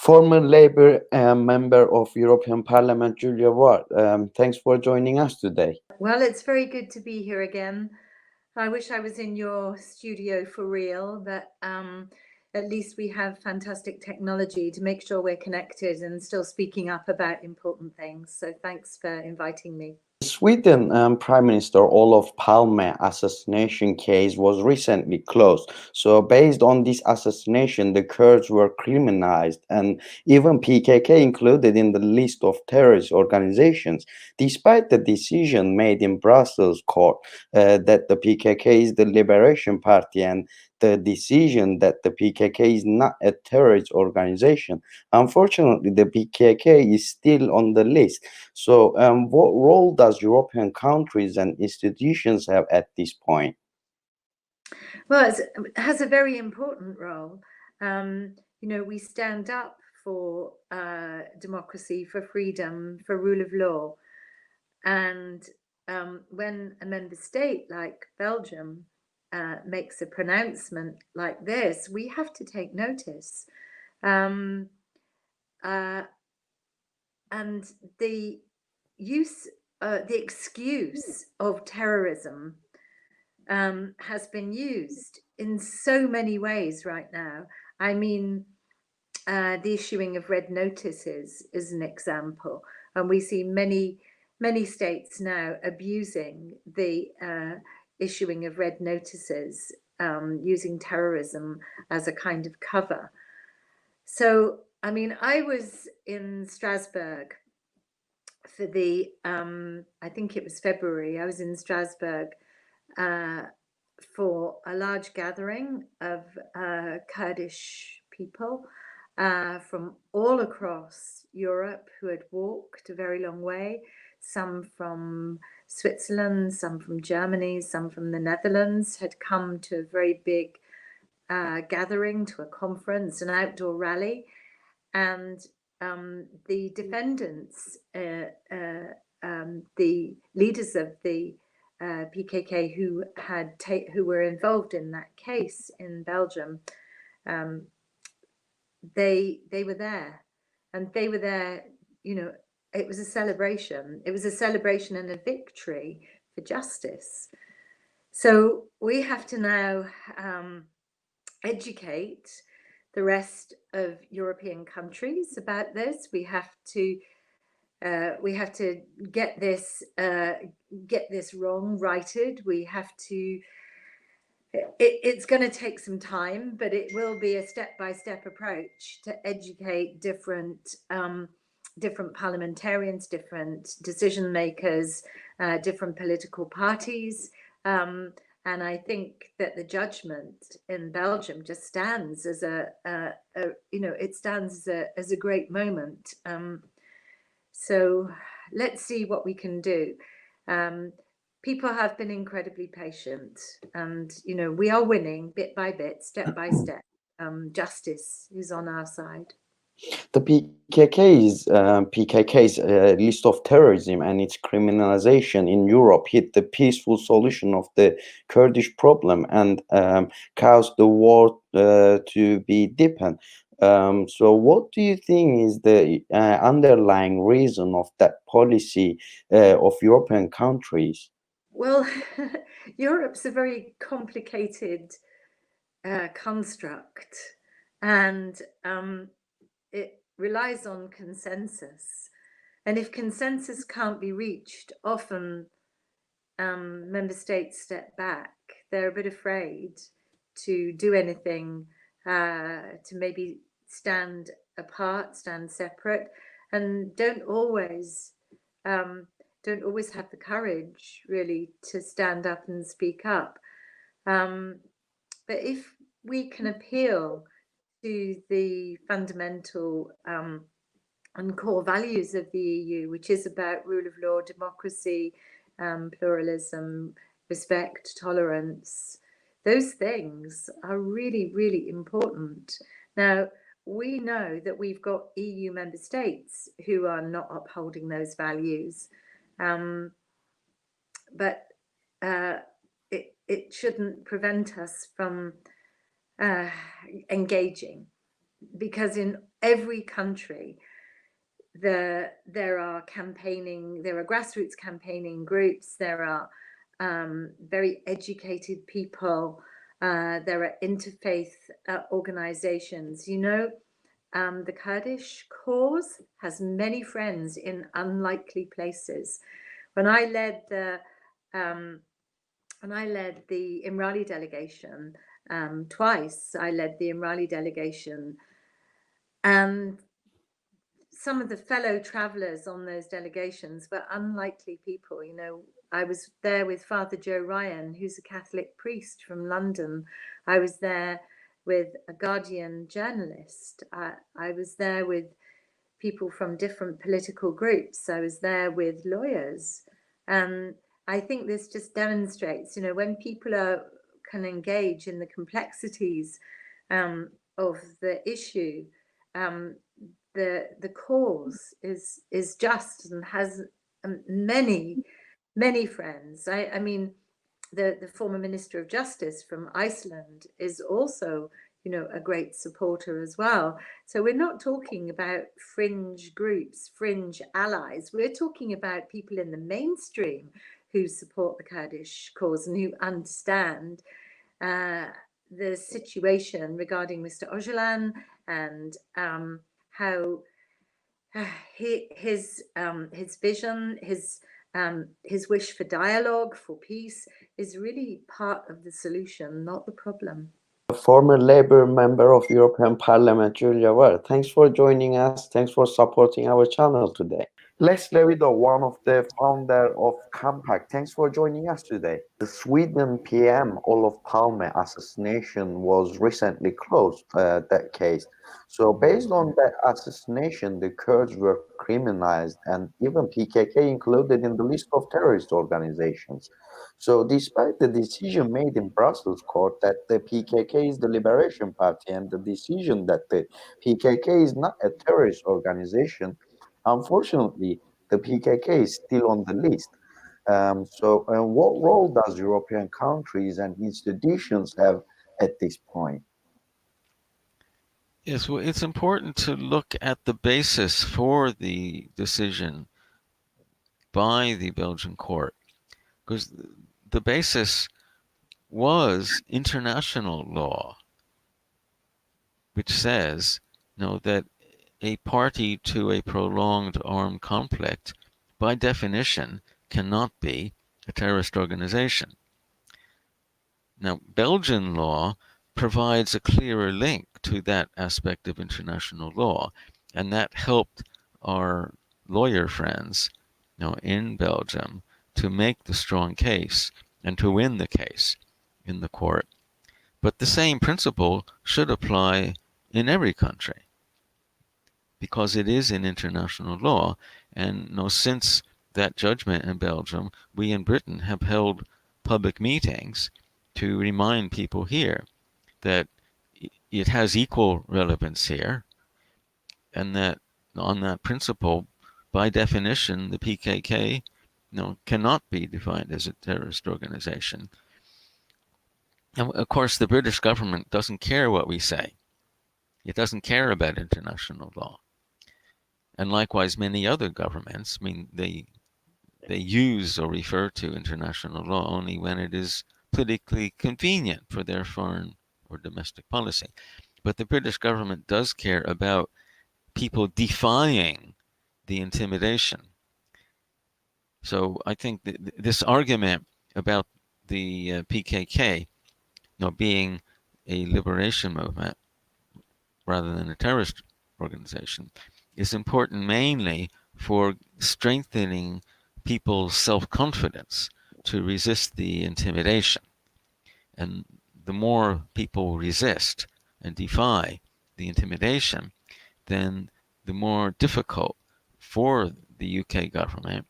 Former Labour member of European Parliament, Julie Ward. Thanks for joining us today. Well, it's very good to be here again. I wish I was in your studio for real, but at least we have fantastic technology to make sure we're connected and still speaking up about important things. So thanks for inviting me. Sweden Prime Minister Olof Palme assassination case was recently closed. So based on this assassination, the Kurds were criminalized and even PKK included in the list of terrorist organizations, despite the decision made in Brussels court that the PKK is the Liberation Party and the decision that the PKK is not a terrorist organization. Unfortunately, the PKK is still on the list. So what role does European countries and institutions have at this point? Well, it has a very important role. We stand up for democracy, for freedom, for rule of law. And when a member state like Belgium makes a pronouncement like this, we have to take notice. And the excuse of terrorism has been used in so many ways right now. I mean, the issuing of red notices is an example, and we see many states now abusing the issuing of red notices, using terrorism as a kind of cover. So, I mean, I was in Strasbourg for the, I think it was February, I was in Strasbourg for a large gathering of Kurdish people from all across Europe who had walked a very long way, some from Switzerland, some from Germany, some from the Netherlands, had come to a very big gathering, to a conference, an outdoor rally. And the defendants, the leaders of the PKK who were involved in that case in Belgium, they were there, and they were there. It was a celebration. It was a celebration and a victory for justice. So we have to now educate the rest of European countries about this. We have to get this wrong righted. We have to. It's going to take some time, but it will be a step-by-step approach to educate different parliamentarians, different decision makers, different political parties. And I think that the judgment in Belgium just stands as as a great moment. So let's see what we can do. People have been incredibly patient, and we are winning bit by bit, step by step. Justice is on our side. The PKK's list of terrorism and its criminalization in Europe hit the peaceful solution of the Kurdish problem and caused the war to be deepened. So what do you think is the underlying reason of that policy of European countries? Well, Europe's a very complicated construct, and it relies on consensus. And if consensus can't be reached, often member states step back. They're a bit afraid to do anything, to maybe stand apart, stand separate, and don't always have the courage really to stand up and speak up. But if we can appeal to the fundamental and core values of the EU, which is about rule of law, democracy, pluralism, respect, tolerance, those things are really, really important. Now, we know that we've got EU member states who are not upholding those values, but it shouldn't prevent us from engaging, because in every country, there are grassroots campaigning groups, there are very educated people, there are interfaith organizations. You know, the Kurdish cause has many friends in unlikely places. When I led the Imrali delegation twice, I led the Imrali delegation, and some of the fellow travelers on those delegations were unlikely people. You know, I was there with Father Joe Ryan, who's a Catholic priest from London. I was there with a Guardian journalist. I was there with people from different political groups. I was there with lawyers. And I think this just demonstrates, you know, when people can engage in the complexities of the issue, the cause is just and has many friends. I mean, the former Minister of Justice from Iceland is also, you know, a great supporter as well. So we're not talking about fringe groups, fringe allies. We're talking about people in the mainstream who support the Kurdish cause and who understand the situation regarding Mr. Öcalan and how his vision, his wish for dialogue, for peace, is really part of the solution, not the problem. Former Labour member of European Parliament, Julie Ward. Thanks for joining us. Thanks for supporting our channel today. Les Levidow, one of the founder of CAMPACC. Thanks for joining us today. The Sweden PM Olof Palme assassination was recently closed, that case. So based on that assassination, the Kurds were criminalized and even PKK included in the list of terrorist organizations. So despite the decision made in Brussels court that the PKK is the Liberation Party and the decision that the PKK is not a terrorist organization, unfortunately, the PKK is still on the list. What role does European countries and institutions have at this point? Yes, well, it's important to look at the basis for the decision by the Belgian court, because the basis was international law, which says, you know, that a party to a prolonged armed conflict, by definition, cannot be a terrorist organization. Now, Belgian law provides a clearer link to that aspect of international law, and that helped our lawyer friends, you know, in Belgium to make the strong case and to win the case in the court. But the same principle should apply in every country, because it is in international law. And, you know, since that judgment in Belgium, we in Britain have held public meetings to remind people here that it has equal relevance here, and that on that principle, by definition, the PKK, you know, cannot be defined as a terrorist organization. And of course, the British government doesn't care what we say. It doesn't care about international law. And likewise, many other governments, I mean, they use or refer to international law only when it is politically convenient for their foreign or domestic policy. But the British government does care about people defying the intimidation. So I think that this argument about the PKK, you know, being a liberation movement rather than a terrorist organization, is important mainly for strengthening people's self-confidence to resist the intimidation. And the more people resist and defy the intimidation, then the more difficult for the UK government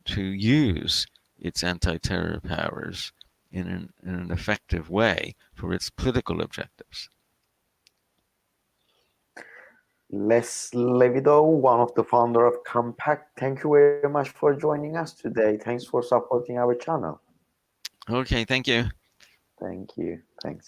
to use its anti-terror powers in an effective way for its political objectives. Les Levidow, one of the founder of CAMPACC, thank you very much for joining us today. Thanks for supporting our channel. Okay, thank you. Thank you. Thanks.